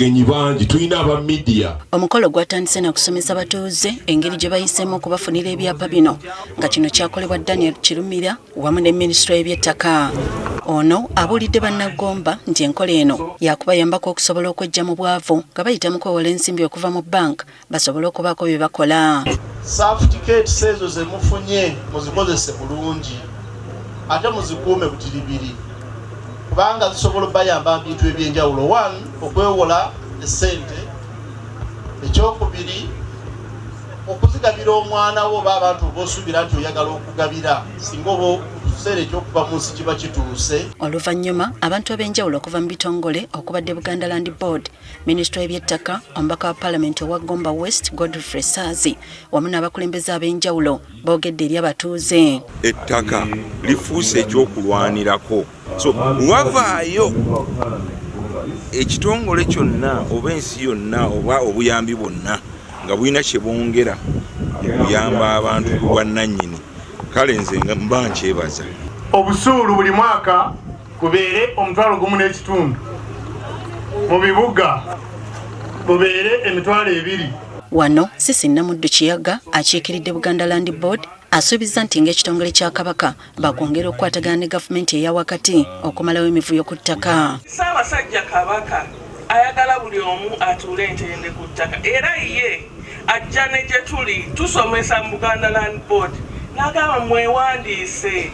abagenyi bangi tulina aba media. Omukolo gwatandise na kusomesa batuuze engeri gye bayisemu okubafunira ebyapa bino nga kino kyakolebwa Daniel Kirumira wamu ne Minisitule y'Eby'ettaka. Ono abuulidde bannagomba nti enkola eno yakubayambako okusobola okwejja mu bwavu nga bayita mu kwewola ensimbi okuva mu bank basobole okubaako bye bakola. Certificates ezo ze mufunye muzikozese bulungi ate muzikuume butiribiri kubanga zisobola bayamba bintu ebyenjawulo. One, okwewola esente. Ekyokubiri, okuzigabira omwana wo oba abantu b'osuubira nti oyagala okugabira singa oba ekiseera ekyokuva mu nsi kiba kituuse. Oluvannyuma abantu ab'enjawulo okuva mu bitongole okubadde Buganda Land Board, Minisitule y'Eby'ettaka, omubaka wa Paalamenti owa Gomba West Godfrey Saazi wamu n'abakulembeze ab'enjawulo boogedde eri abatuuze. Ettaka lifuuse ekyokulwanirako. So wavaayo ekitongole kyonna oba ensi yonna oba obuyambi bwonna nga bulina kye bwongera okuyamba abantu bwannannyini, kale nze mba nkyebaza. Obusuulu buli mwaka kubeere omutwalo gumu n'ekitundu, mu bibuga bubeere emitwalo 2. Wano Sisi Namuddu Kiyaga akiikiridde Buganda Land Board asuubiza nti ng'ekitongole kya Kabaka bakwongera okukwatagana ne gavumenti eya wakati okumalawo emivuyo ku ttaka. Ssaabasajja Kabaka ayagala buli omu atuule entende ku ttaka era ye ajja ne gye tuli tusomesa mu Buganda Land Board n'agamba mwewandiise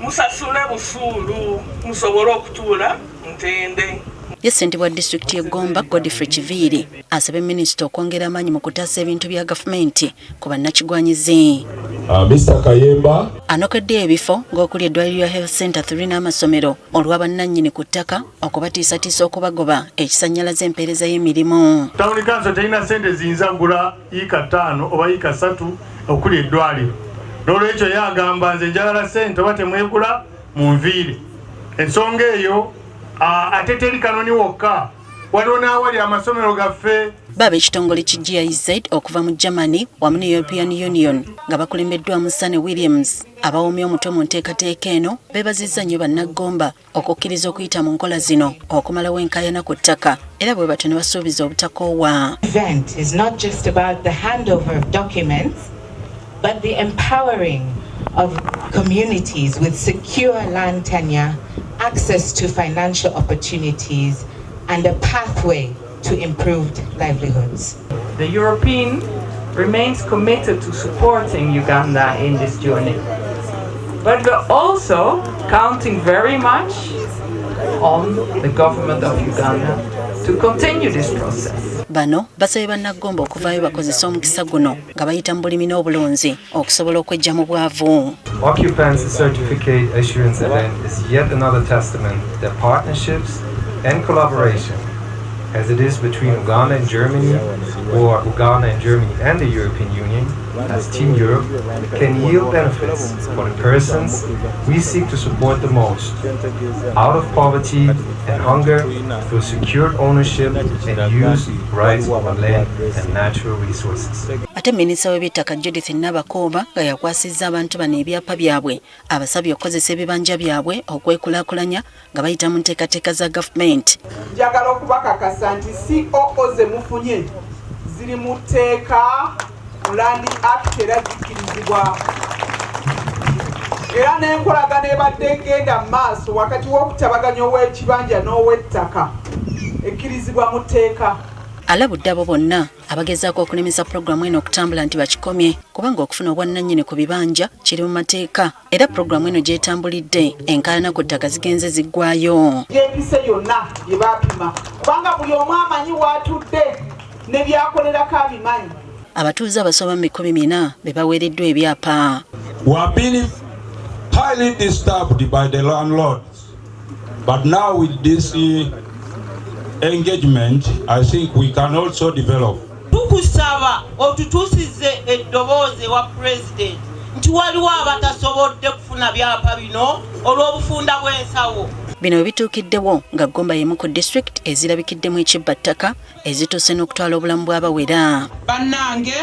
musasule busuulu musobole okutuula ntende. Ye ssentebe wa disitulikiti y'e Gomba Godfrey Kiviiri asabye minisita okwongera amaanyi mu kutaasa ebintu bya gavumenti ku bannakigwanyizi. Mr. Kayemba anokedde ebifo ng'okuli eddwaliro lya Health Center 3 n'amasomero olw'abannannyini ku ttaka okubatiisatiisa okubagoba ekisannyalaza empeereza y'emirimu. Town Council terina ssente ziyinza kugula yiika 5 oba yiika 3 okuli eddwaliro. N'olwekyo yagamba nze njagala ssente oba temwegula munviire. Ensonga eyo ate teri kanoni wokka waliwo n'awali amasomero gaffe. Baba ekitongole ki GIZ okuva mu Germany wamu ne European Union nga bakulembeddwamu Sane Williams abawoomya omutwe mu nteekateeka eno beebazizza nnyo bannagomba okukkiriza okuyita mu nkola zino okumalawo enkaayana ku ttaka era bwe batyo ne basuubiza obutakoowa. Event is not just about the handover of documents but the empowering of communities with secure land tenure, access to financial opportunities and a pathway to improved livelihoods. The European remains committed to supporting Uganda in this journey. But we're also counting very much on the government of Uganda to continue this process. Bano basabye bannagomba okuvaayo bakozesa omukisa guno nga bayita mu bulimi n'obulunzi okusobola okwejja mu bwavu. Occupancy certificate issuance event is yet another testament that partnerships and collaboration, as it is between Uganda and Germany, or Uganda and Germany and the European Union, as Team Europe, can yield benefits for the persons we seek to support the most, out of poverty and hunger, through secured ownership and use rights over land and natural resources. Ate minisita w'eby'ettaka Judith Nabakooba nga yakwasizza abantu bano ebyapa byabwe abasabye okukozesa ebibanja byabwe okwekulaakulanya nga bayita mu nteekateeka za gavumenti. Njagala okubakakasa nti COO ze mufunye ziri mu tteeka mu Land Act era zikkirizibwa. Era n'enkolagana ebadde egenda mu maaso wakati w'okutabaganya ow'ekibanja n'ow'ettaka ekkirizibwa mu tteeka. Alabudde abo bonna abagezaako okulemesa pulogulaamu eno okutambula nti bakikomye kubanga okufuna obwannannyini ku bibanja kiri mu mateeka era pulogulaamu eno gyetambulidde enkaayana ku ttaka zigenze ziggwayo. Gyempise yonna gye baapima kubanga buli omu amanyi w'atudde ne byakolerako abimanyi. Abatuuze abasoba mu 400 be baweereddwa ebyapa. We have been highly disturbed by the landlords, but now with this engagement, I think we can also develop. Tukusaba otutusize eddoboozi wa president nti waliwo abatasobodde kufuna byapa bino olw'obufunda bw'ensawo. Bino bituukiddewo nga Gomba y'emu ku district ezirabikiddemu ekibbattaka ezituuse n'okutwala obulamu bw'abawera. Bannange